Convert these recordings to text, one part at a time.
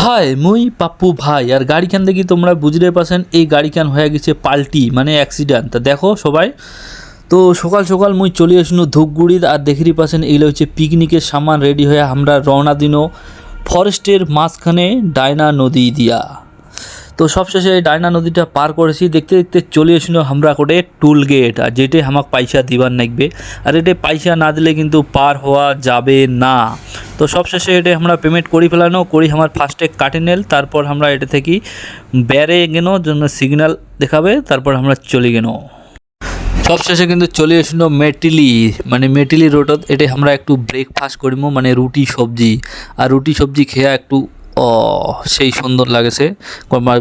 High মুই পাপ্পু ভাই আর গাড়িখান দেখি তোমরা বুঝতে পারছেন এই গাড়িখান হয়ে গেছে পাল্টি মানে অ্যাক্সিডেন্ট। তা দেখো সবাই, তো সকাল সকাল মুই চলে আসিনো ধূপগুড়ির আর দেখি পাচ্ছেন এইগুলো হচ্ছে পিকনিকের সামান রেডি হয়ে আমরা রওনা দিনো ফরেস্টের মাঝখানে ডায়না নদী দিয়া। তো সবশেষে এই ডায়না নদীটা পার করেছি, দেখতে দেখতে চলে আসিনো আমরা কোটে টুল গেট, আর যেটাই আমাকে পয়সা দিবার লাগবে, আর এটা পয়সা না দিলে কিন্তু পার হওয়া যাবে না। তো সবশেষে এটা আমরা পেমেন্ট করি ফেলানো করি আমার ফার্স্টে কাটে নেল, তারপর আমরা এটা থেকে বেড়ে গেল জন্য সিগন্যাল দেখাবে, তারপর আমরা চলে গেল। সবশেষে কিন্তু চলে আসলো মেটিলি মানে মেটিলি রোডত। এটা আমরা একটু ব্রেকফাস্ট করিমো মানে রুটি সবজি, আর রুটি সবজি খেয়া একটু সেই সুন্দর লাগেছে,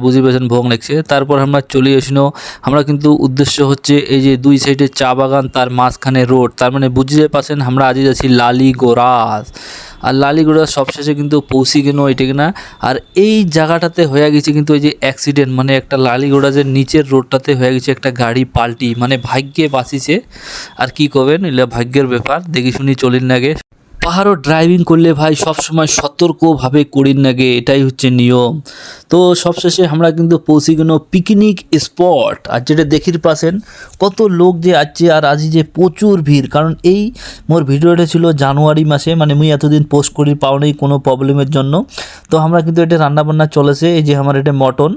বুঝি পেয়েছেন ভোগ লাগছে। তারপর আমরা চলে আসিনো, আমরা কিন্তু উদ্দেশ্য হচ্ছে এই যে দুই সাইডে চা বাগান তার মাঝখানে রোড, তার মানে বুঝতে পারছেন আমরা আজ যাচ্ছি লালিগোরাস। আর লালিগোরাস সবশেষে কিন্তু পৌঁছি গেল এটা কিনা। আর এই জায়গাটাতে হয়ে গেছে কিন্তু এই যে অ্যাক্সিডেন্ট, মানে একটা লালিগোরাজের নিচের রোডটাতে হয়ে গেছে একটা গাড়ি পাল্টি, মানে ভাগ্যে বাঁচিছে। আর কি করবেন, এগুলো ভাগ্যের ব্যাপার, দেখি শুনি চলিন লাগে। পাহাড়ও ড্রাইভিং করলে ভাই সবসময় সতর্কভাবে করিন নাগে, এটাই হচ্ছে নিয়ম। তো সবশেষে আমরা কিন্তু পৌঁছে গেল পিকনিক স্পট, আর যেটা দেখির পাচ্ছেন কত লোক যে আসছে, আর আজ যে প্রচুর ভিড়। কারণ এই মোর ভিডিওটা ছিল জানুয়ারি মাসে, মানে মুই এতদিন পোস্ট করি পাও নেই কোনো প্রবলেমের জন্য। তো আমরা কিন্তু এটা রান্নাবান্না চলেছে, এই যে আমার এটা মটন,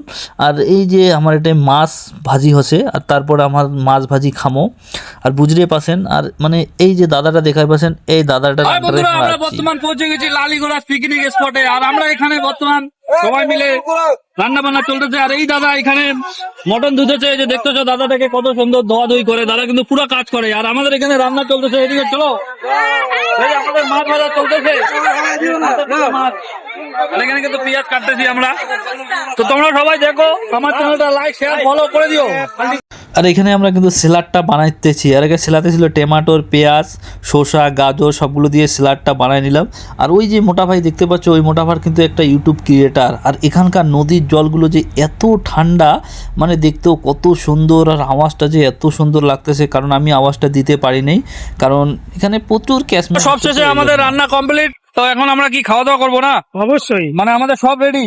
আর এই যে আমার এটা মাছ ভাজি হসে, আর তারপর আমার মাছ ভাজি খামো। আর বুঝতে পাচ্ছেন, আর মানে এই যে দাদাটা দেখাই পাচ্ছেন, এই দাদাটা আমরা বর্তমান পৌঁছে গেছি লালিগোরাস পিকনিক স্পটে। আর আমরা এখানে বর্তমান সবাই মিলে রান্না বান্না চলতেছে। আর এই দাদা এখানে মটন ধুতেছে, এই যে দেখতেছো দাদাটাকে কত সুন্দর ধোয়া ধুই করে, দাদা কিন্তু পুরো কাজ করে। আর আমাদের এখানে রান্না চলতেছে, এদিকে চলো, এই আমাদের মাছ ভাজা চলতেছে, মাছ এখানে কিন্তু পেঁয়াজ কাটতেছি আমরা। তো তোমরা সবাই দেখো, আমার চ্যানেলটা লাইক শেয়ার ফলো করে দিও। আর এখানে আমরা কিন্তু স্যালাডটা বানাইতেছি, আর আগে স্যালাডে ছিল টমেটোর, পেঁয়াজ, শসা, গাজর সবগুলো দিয়ে স্যালাডটা বানাই নিলাম। আর ওই যে মোটা ভাই দেখতে পাচ্ছ, ওই মোটা ভাই কিন্তু একটা ইউটিউব ক্রিয়েটার। আর এখানকার নদীর জলগুলো যে এত ঠান্ডা, মানে দেখতেও কত সুন্দর, আর আওয়াজটা যে এত সুন্দর লাগতেছে, কারণ আমি আওয়াজটা দিতে পারি নাই, কারণ এখানে প্রচুর ক্যাশ। সবশেষে আমাদের রান্না কমপ্লিট। তো এখন আমরা কি খাওয়া দাওয়া করবো না? অবশ্যই, মানে আমাদের সব রেডি,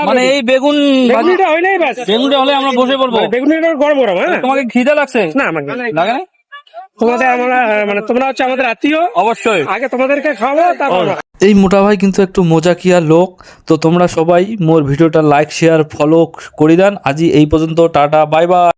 মানে এই বেগুনটা হইলেই ব্যাস, বেগুনটা হলে আমরা বসে পড়বো। বেগুনিটা গরম গরম। হ্যাঁ, তোমাকে খিদে লাগছে? না আমাকে লাগে না। তোমাদের আমরা মানে তোমরা হচ্ছে আমাদের আত্মীয়, অবশ্যই আগে তোমাদেরকে খাওয়াবো তারপর। এই মোটা ভাই কিন্তু একটু মজাকিয়া লোক। তো তোমরা সবাই মোর ভিডিওটা লাইক শেয়ার ফলো করে দেন। আজই এই পর্যন্ত, টাটা বাই বাই।